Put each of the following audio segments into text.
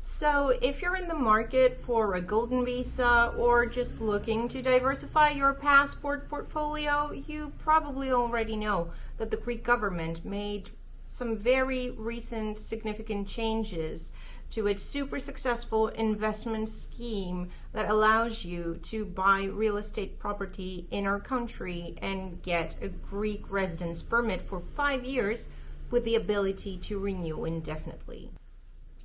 So if you're in the market for a golden visa or just looking to diversify your passport portfolio, you probably already know that the Greek government made some very recent significant changes to its super successful investment scheme that allows you to buy real estate property in our country and get a Greek residence permit for 5 years with the ability to renew indefinitely.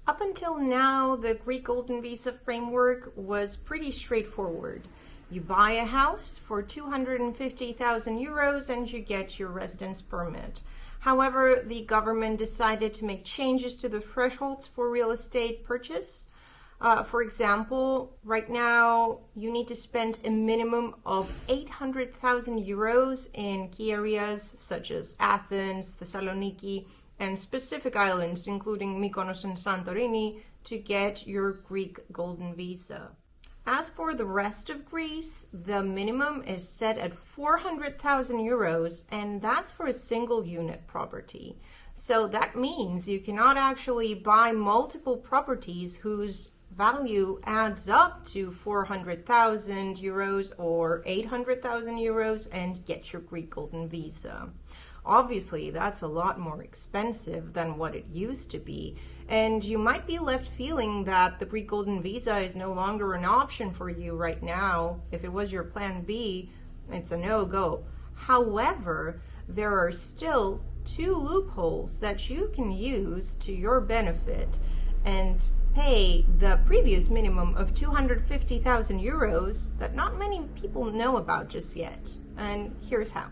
Up until now, the Greek Golden Visa framework was pretty straightforward. You buy a house for 250,000 euros and you get your residence permit. However, the government decided to make changes to the thresholds for real estate purchase. For example, right now you need to spend a minimum of 800,000 euros in key areas such as Athens, Thessaloniki, and specific islands, including Mykonos and Santorini, to get your Greek Golden Visa. As for the rest of Greece, the minimum is set at 400,000 euros, and that's for a single unit property. So that means you cannot actually buy multiple properties whose value adds up to 400,000 euros or 800,000 euros and get your Greek Golden Visa. Obviously, that's a lot more expensive than what it used to be, and you might be left feeling that the Greek Golden Visa is no longer an option for you right now. If it was your plan B, it's a no-go. However, there are still 2 loopholes that you can use to your benefit and pay the previous minimum of 250,000 euros that not many people know about just yet. And here's how.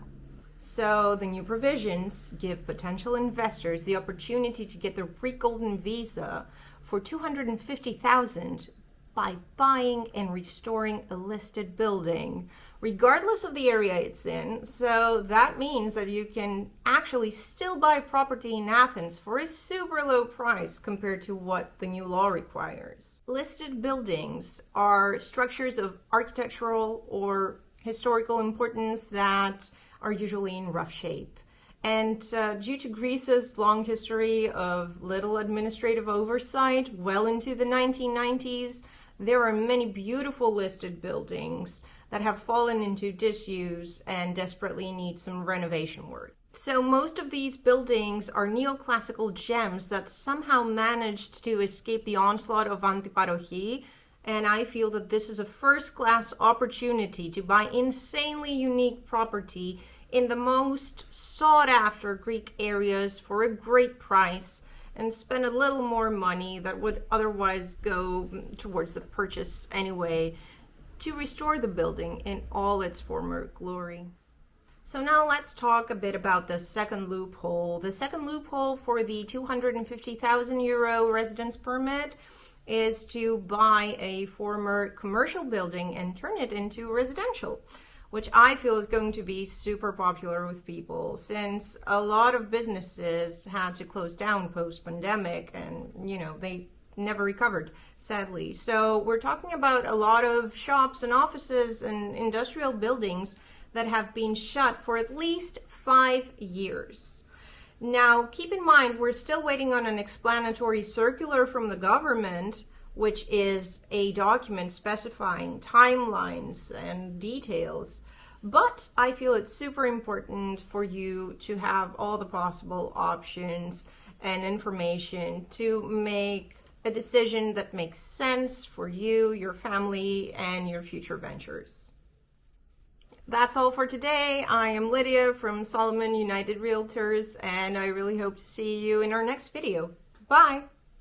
So the new provisions give potential investors the opportunity to get the Greek Golden Visa for 250,000 by buying and restoring a listed building, regardless of the area it's in. So that means that you can actually still buy property in Athens for a super low price compared to what the new law requires. Listed buildings are structures of architectural or historical importance that are usually in rough shape. And due to Greece's long history of little administrative oversight, well into the 1990s, there are many beautiful listed buildings that have fallen into disuse and desperately need some renovation work. So most of these buildings are neoclassical gems that somehow managed to escape the onslaught of antiparochi, and I feel that this is a first-class opportunity to buy insanely unique property in the most sought-after Greek areas for a great price and spend a little more money that would otherwise go towards the purchase anyway to restore the building in all its former glory. So now let's talk a bit about the second loophole. The second loophole for the 250,000 euro residence permit is to buy a former commercial building and turn it into residential, which I feel is going to be super popular with people since a lot of businesses had to close down post-pandemic and, they never recovered, sadly. So we're talking about a lot of shops and offices and industrial buildings that have been shut for at least 5 years. Now, keep in mind, we're still waiting on an explanatory circular from the government, which is a document specifying timelines and details. But I feel it's super important for you to have all the possible options and information to make a decision that makes sense for you, your family, and your future ventures. That's all for today. I am Lydia from Solomon United Realtors, and I really hope to see you in our next video. Bye!